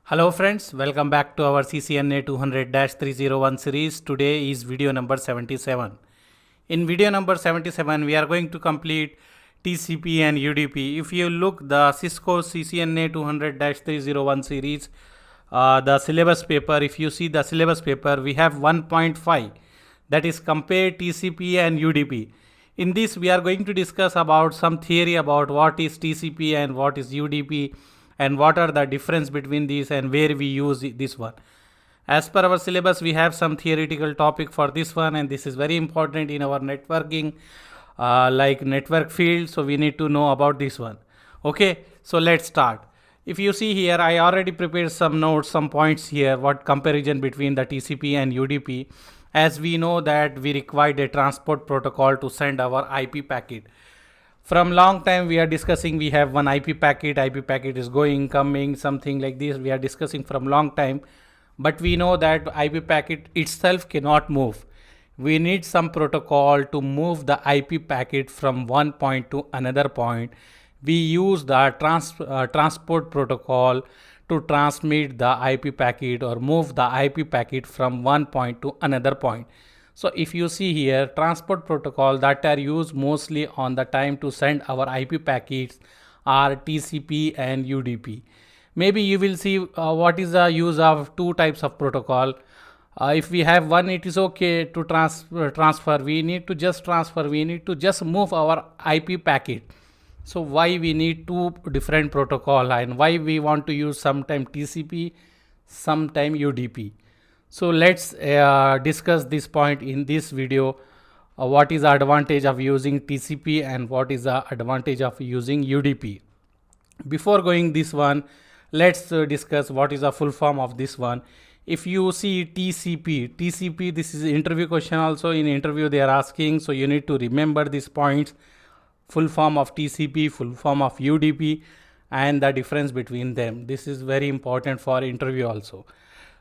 Hello friends, welcome back to our CCNA 200-301 series. Today is video number 77. In video number 77, we are going to complete TCP and UDP. If you look the Cisco CCNA 200-301 series, the syllabus paper, if you see the syllabus paper, we have 1.5 that is compare TCP and UDP. In this, we are going to discuss about some theory about what is TCP and what is UDP and what are the difference between these and where we use this one. As per our syllabus, we have some theoretical topic for this one, and this is very important in our networking, like network field. So we need to know about this one. Okay, so let's start. If you see here, I already prepared some notes, some points here, what comparison between the TCP and UDP. As we know that we required a transport protocol to send our IP packet. From long time we are discussing, we have one IP packet is going, coming, something like this. We are discussing from long time, but we know that IP packet itself cannot move. We need some protocol to move the IP packet from one point to another point. We use the transport protocol to transmit the IP packet or move the IP packet from one point to another point. So if you see here, transport protocol that are used mostly on the time to send our IP packets are TCP and UDP. Maybe you will see what is the use of two types of protocol. If we have one, it is okay to transfer. We need to just transfer. We need to just move our IP packet. So why we need two different protocol and why we want to use sometime TCP, sometime UDP. So let's discuss this point in this video. What is the advantage of using TCP and what is the advantage of using UDP. Before going this one, let's discuss what is the full form of this one. If you see TCP, this is interview question also. In interview they are asking, so you need to remember these points. Full form of TCP, full form of UDP, and the difference between them. This is very important for interview also.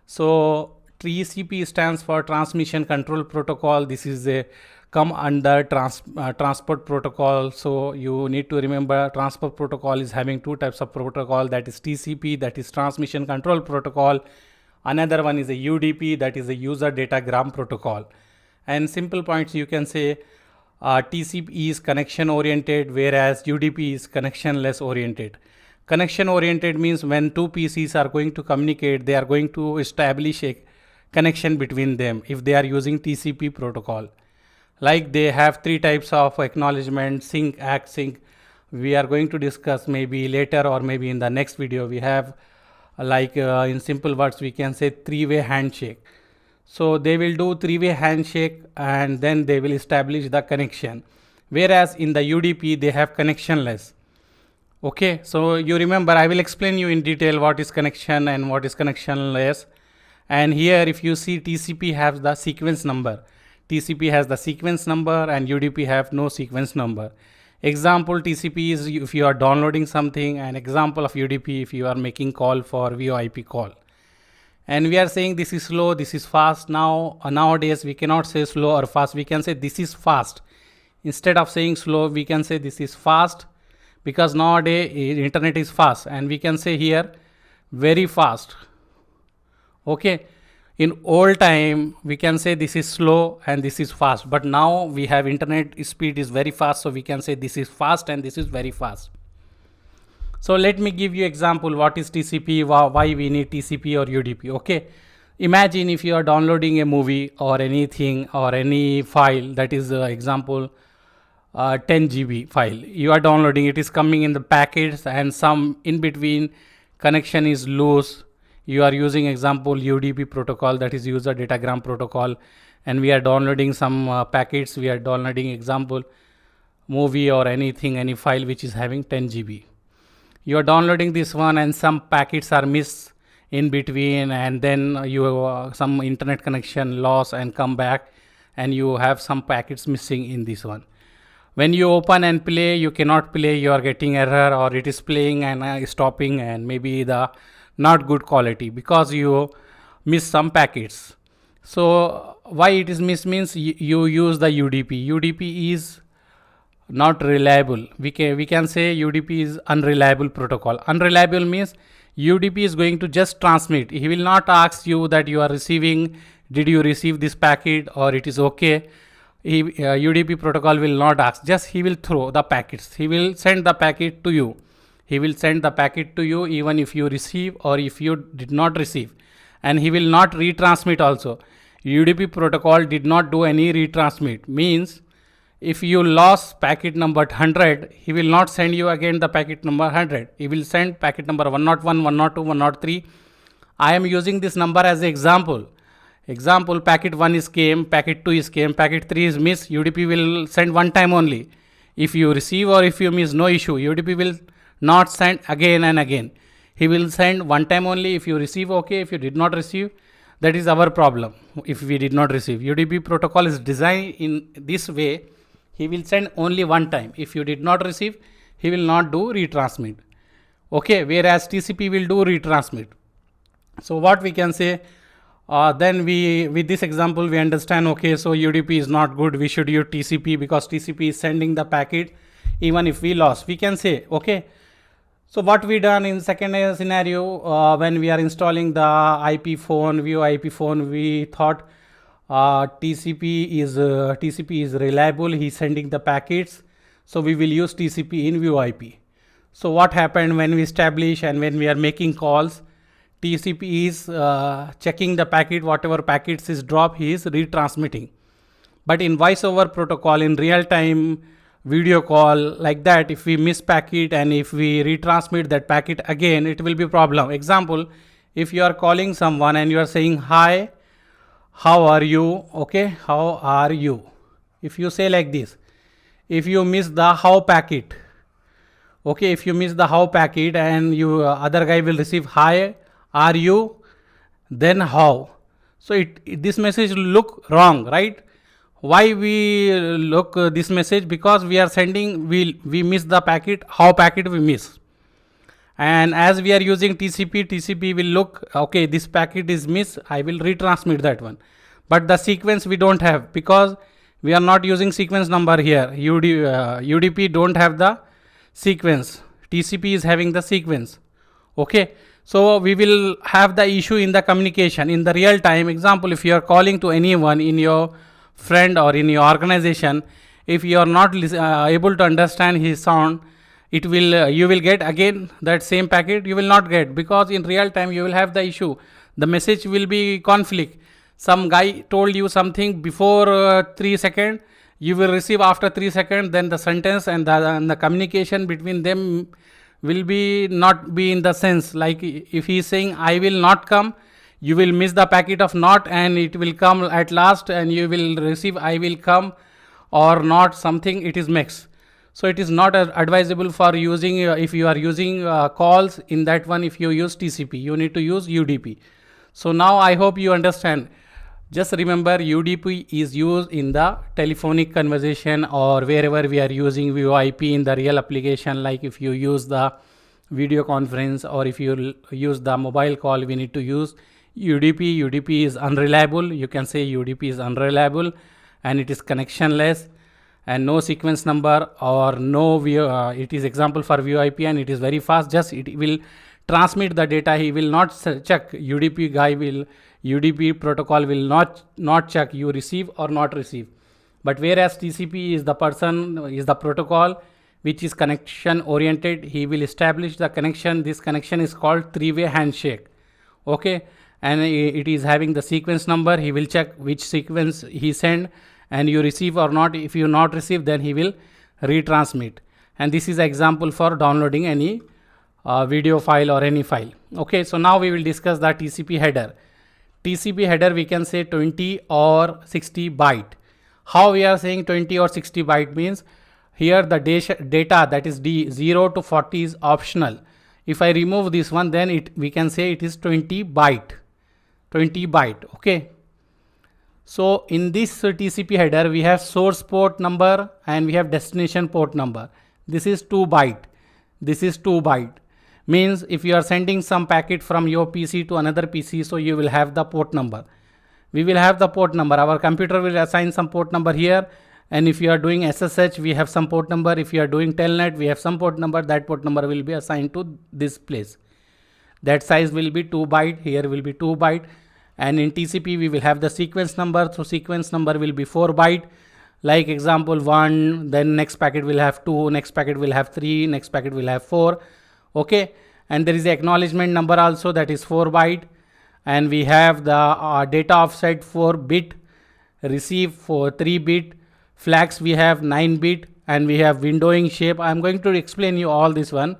So TCP stands for Transmission Control Protocol. This is a come under transport protocol. So you need to remember transport protocol is having two types of protocol, that is TCP, that is Transmission Control Protocol. Another one is a UDP, that is a User Datagram Protocol. And simple points you can say TCP is connection oriented, whereas UDP is connectionless oriented. Connection oriented means when two PCs are going to communicate, they are going to establish a connection between them if they are using TCP protocol. Like they have three types of acknowledgement: sync, ACK, sync. We are going to discuss maybe later or maybe in the next video. We have in simple words we can say three-way handshake. So they will do three-way handshake and then they will establish the connection. Whereas in the UDP they have connectionless. Okay, so you remember, I will explain you in detail what is connection and what is connectionless. And here if you see, TCP has the sequence number. TCP has the sequence number and UDP have no sequence number. Example TCP is if you are downloading something, and example of UDP if you are making call for VoIP call. And we are saying this is slow, this is fast. Nowadays we cannot say slow or fast, we can say this is fast. Instead of saying slow, we can say this is fast, because nowadays internet is fast, and we can say here very fast. Okay, in old time we can say this is slow and this is fast, but now we have internet speed is very fast, so we can say this is fast and this is very fast. So let me give you example what is TCP, why we need TCP or UDP. Okay, imagine if you are downloading a movie or anything or any file, that is example 10 GB file you are downloading, it is coming in the packets and some in between connection is loose. You are using example UDP protocol, that is User Datagram Protocol, and we are downloading some packets. We are downloading example movie or anything, any file which is having 10 GB. You are downloading this one and some packets are missed in between, and then you some internet connection loss and come back and you have some packets missing in this one. When you open and play, you cannot play, you are getting error, or it is playing and stopping and maybe the not good quality because you miss some packets. So why it is missed means you use the UDP. UDP is not reliable. We can say UDP is unreliable protocol. Unreliable means UDP is going to just transmit. He will not ask you that you are receiving, did you receive this packet or it is okay. UDP protocol will not ask, just he will throw the packets. He will send the packet to you. He will send the packet to you even if you receive or if you did not receive. And he will not retransmit also. UDP protocol did not do any retransmit. Means if you lost packet number 100, he will not send you again the packet number 100. He will send packet number 101, 102, 103. I am using this number as an example. Example, packet 1 is came, packet 2 is came, packet 3 is missed. UDP will send one time only. If you receive or if you miss, no issue. UDP will not send again and again. He will send one time only. If you receive, okay. If you did not receive, that is our problem. If we did not receive, UDP protocol is designed in this way. He will send only one time. If you did not receive, he will not do retransmit. Okay, whereas TCP will do retransmit. So what we can say, then we, with this example, we understand, okay, so UDP is not good. We should use TCP because TCP is sending the packet even if we lost. We can say, okay. So what we done in second scenario, when we are installing the IP phone, VoIP phone, we thought TCP is reliable. He is sending the packets. So we will use TCP in VoIP. So what happened when we establish and when we are making calls, TCP is checking the packet, whatever packets is dropped, he is retransmitting. But in voice over protocol, in real time video call like that, if we miss packet and if we retransmit that packet again, it will be problem. Example, if you are calling someone and you are saying, hi, how are you? Okay, how are you? If you say like this, if you miss the how packet, okay, if you miss the how packet and you other guy will receive hi, are you, then how? So this message look wrong, right? Why we look this message? Because we are sending, we miss the packet, how packet we miss. And as we are using TCP will look, okay, this packet is missed, I will retransmit that one. But the sequence we don't have because we are not using sequence number here. UDP don't have the sequence. TCP is having the sequence. Okay. So we will have the issue in the communication in the real time. Example, if you are calling to anyone in your friend or in your organization, if you are not able to understand his sound, it will you will get again that same packet, you will not get, because in real time you will have the issue. The message will be conflict. Some guy told you something before 3 seconds, you will receive after 3 seconds, then the sentence and the communication between them will be not be in the sense, like if he is saying I will not come, you will miss the packet of not and it will come at last and you will receive I will come or not, something, it is mixed. So it is not advisable for using, if you are using calls in that one, if you use TCP, you need to use UDP. So now I hope you understand. Just remember, UDP is used in the telephonic conversation or wherever we are using VoIP in the real application, like if you use the video conference or if you use the mobile call, we need to use UDP. UDP is unreliable. You can say UDP is unreliable and it is connectionless and no sequence number or no, it is example for VoIP and it is very fast. Just it will transmit the data. He will not check. UDP protocol will not check you receive or not receive. But whereas TCP is the protocol which is connection oriented. He will establish the connection. This connection is called three-way handshake. Okay, and it is having the sequence number. He will check which sequence he send and you receive or not. If you not receive, then he will retransmit. And this is an example for downloading any video file or any file. Okay, so now we will discuss the TCP header. TCP header, we can say 20 or 60 byte. How we are saying 20 or 60 byte means here the data, that is 0 to 40 is optional. If I remove this one, then we can say it is 20 byte. 20 byte. Okay. So in this TCP header, we have source port number and we have destination port number. This is 2 byte. This is 2 byte. Means if you are sending some packet from your PC to another PC, so you will have the port number. We will have the port number. Our computer will assign some port number here. And if you are doing SSH, we have some port number. If you are doing Telnet, we have some port number. That port number will be assigned to this place. that size will be 2 byte, here will be 2 byte, and in TCP we will have the sequence number, so sequence number will be 4 byte. Like example 1, then next packet will have 2, next packet will have 3, next packet will have 4. Okay, and there is the acknowledgement number also, that is 4 byte, and we have the data offset 4 bit, receive for 3 bit, flags we have 9 bit, and we have windowing shape. I am going to explain you all this one.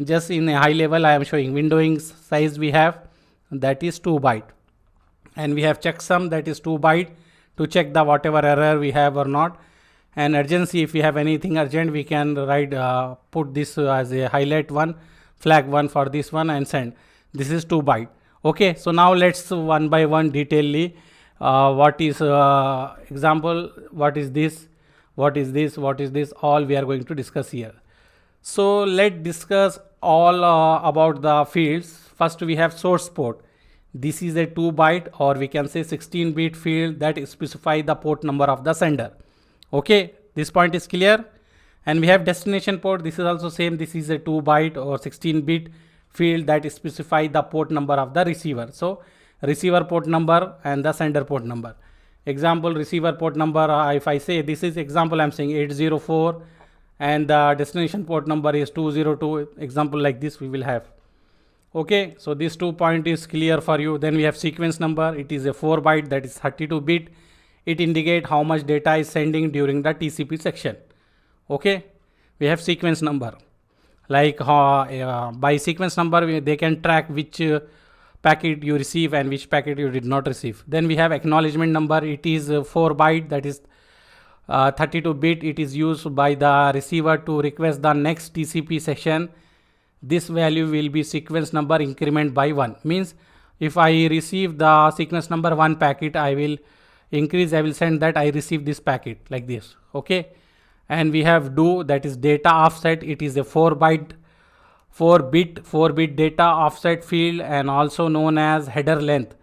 Just in a high level I am showing. Windowing size we have, that is 2 byte, and we have checksum, that is 2 byte, to check the whatever error we have or not. And urgency, if we have anything urgent, we can write put this as a highlight 1, flag 1 for this one, and send. This is 2 byte. Okay, so now let's one by one detailedly what is example, what is this, what is this, what is this, all we are going to discuss here. So let's discuss all about the fields. First we have source port. This is a 2 byte, or we can say 16 bit field that specify the port number of the sender. Okay, this point is clear. And we have destination port. This is also same. This is a 2 byte or 16 bit field that specify the port number of the receiver. So receiver port number and the sender port number. Example, receiver port number, if I say this is example, I'm saying 804, and the destination port number is 202. Example like this we will have. Okay, so this 2 point is clear for you. Then we have sequence number. It is a 4 byte, that is 32 bit. It indicate how much data is sending during the TCP section. Okay, we have sequence number. Like by sequence number they can track which packet you receive and which packet you did not receive. Then we have acknowledgement number. It is 4 byte, that is 32 bit. It is used by the receiver to request the next TCP session. This value will be sequence number increment by 1. Means if I receive the sequence number 1 packet, I will increase, I will send that I receive this packet like this. Okay, and we have do, that is data offset. It is a 4 bit data offset field, and also known as header length.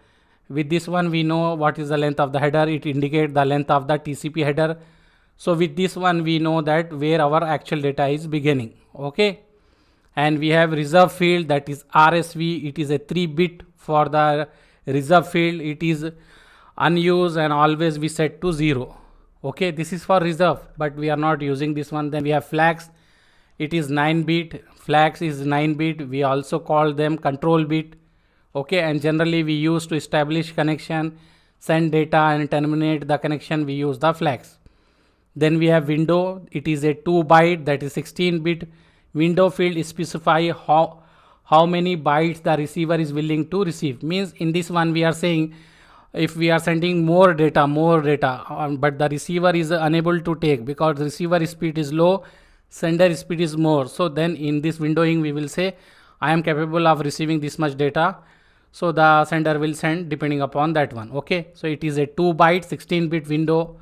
With this one we know what is the length of the header. It indicates the length of the TCP header. So with this one we know that where our actual data is beginning. Okay, and we have reserve field, that is RSV. It is a 3 bit for the reserve field. It is unused and always we set to 0. Okay, this is for reserve, but we are not using this one. Then we have flags. It is 9 bit. Flags is 9 bit. We also call them control bit. Okay, and generally we use to establish connection, send data, and terminate the connection. We use the flags. Then we have window. It is a 2 byte, that is 16 bit. Window field specify how many bytes the receiver is willing to receive. Means in this one we are saying if we are sending more data, but the receiver is unable to take because receiver speed is low, sender speed is more. So then in this windowing we will say I am capable of receiving this much data. So the sender will send depending upon that one. Okay, so it is a 2 byte 16 bit window.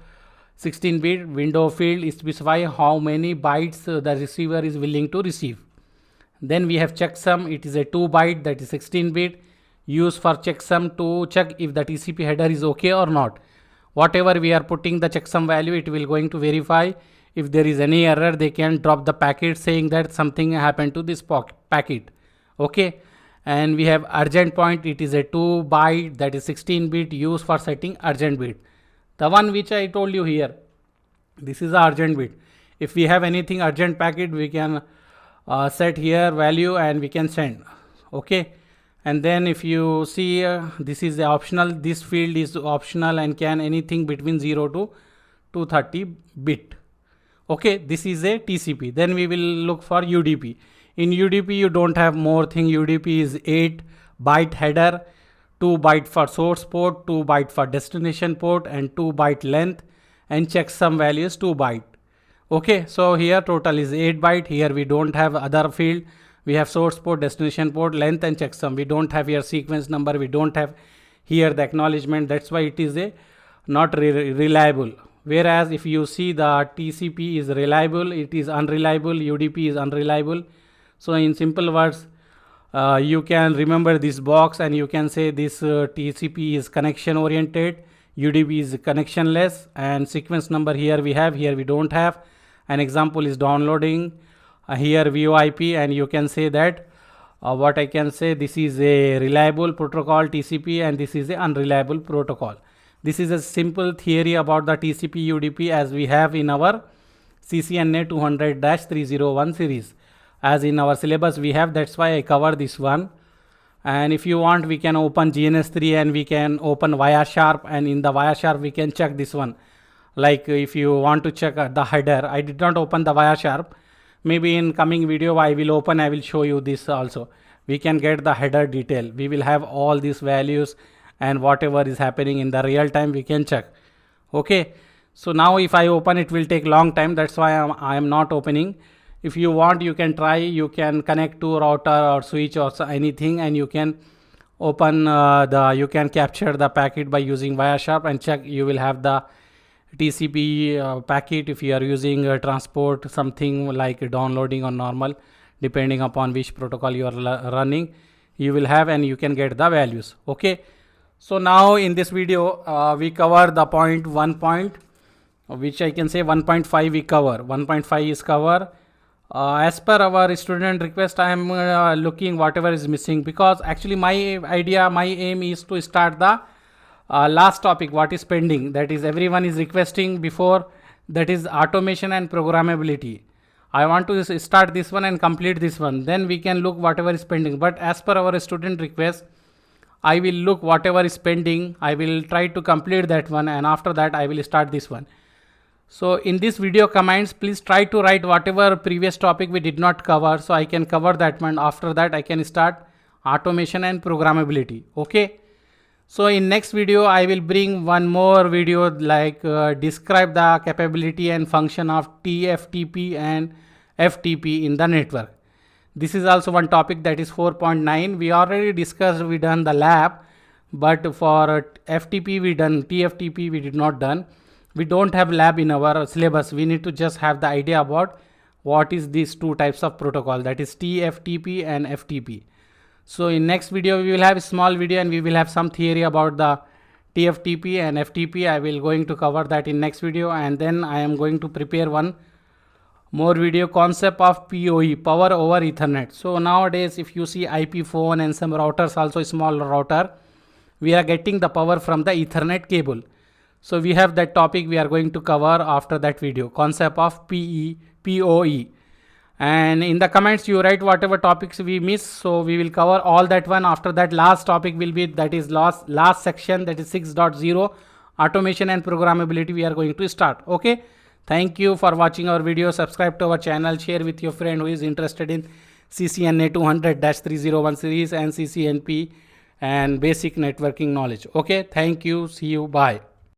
16 bit window field specify how many bytes the receiver is willing to receive. Then we have checksum. It is a 2 byte, that is 16 bit, used for checksum to check if the TCP header is okay or not. Whatever we are putting the checksum value, it will going to verify. If there is any error, they can drop the packet saying that something happened to this packet. Okay, and we have urgent point. It is a 2 byte, that is 16 bit, used for setting urgent bit. The one which I told you here, this is the urgent bit. If we have anything urgent packet, we can set here value and we can send. Okay, and then if you see this is the optional. This field is optional and can anything between 0 to 230 bit. Okay, this is a TCP. Then we will look for UDP. In UDP you don't have more thing. UDP is 8 byte header, 2 byte for source port, 2 byte for destination port, and 2 byte length, and checksum value is 2 byte. Okay, so here total is 8 byte. Here we don't have other field. We have source port, destination port, length, and checksum. We don't have here sequence number. We don't have here the acknowledgement. That's why it is a not reliable. Whereas if you see the TCP is reliable, it is unreliable. UDP is unreliable. So in simple words, you can remember this box and you can say this TCP is connection oriented, UDP is connectionless, and sequence number here we have, here we don't have. An example is downloading, here VoIP, and you can say that what I can say, this is a reliable protocol TCP and this is a unreliable protocol. This is a simple theory about the TCP UDP as we have in our CCNA 200-301 series. As in our syllabus we have, that's why I cover this one. And if you want, we can open GNS3 and we can open Wireshark, and in the Wireshark we can check this one. Like if you want to check the header, I did not open the Wireshark. Maybe in coming video I will show you this also. We can get the header detail. We will have all these values and whatever is happening in the real time we can check. Okay. So now if I open, it will take long time. That's why I am not opening. If you want, you can try. You can connect to router or switch or anything, and you can open you can capture the packet by using Wireshark and check. You will have the TCP packet if you are using transport something like downloading or normal, depending upon which protocol you are running, you will have, and you can get the values. Okay. So now in this video we cover the one point, which I can say 1.5 we cover. 1.5 is cover. As per our student request, I am looking whatever is missing, because actually my aim is to start the last topic, what is pending, that is everyone is requesting before, that is automation and programmability. I want to start this one and complete this one, then we can look whatever is pending. But as per our student request, I will look whatever is pending, I will try to complete that one, and after that I will start this one. So in this video comments, please try to write whatever previous topic we did not cover, so I can cover that one. After that I can start automation and programmability. Okay. So in next video I will bring one more video, like describe the capability and function of TFTP and FTP in the network. This is also one topic, that is 4.9. We already discussed, we done the lab, but for FTP we done, TFTP we did not done. We don't have lab in our syllabus. We need to just have the idea about what is these two types of protocol, that is TFTP and FTP. So in next video we will have a small video and we will have some theory about the TFTP and FTP. I will going to cover that in next video, and then I am going to prepare one more video, concept of PoE, power over Ethernet. So nowadays if you see IP phone and some routers, also small router, we are getting the power from the Ethernet cable. So we have that topic we are going to cover after that video, concept of PoE. And in the comments you write whatever topics we miss, so we will cover all that one. After that last topic will be, that is last section, that is 6.0, automation and programmability we are going to start. Okay. Thank you for watching our video. Subscribe to our channel, share with your friend who is interested in CCNA 200-301 series and CCNP and basic networking knowledge. Okay. Thank you. See you. Bye.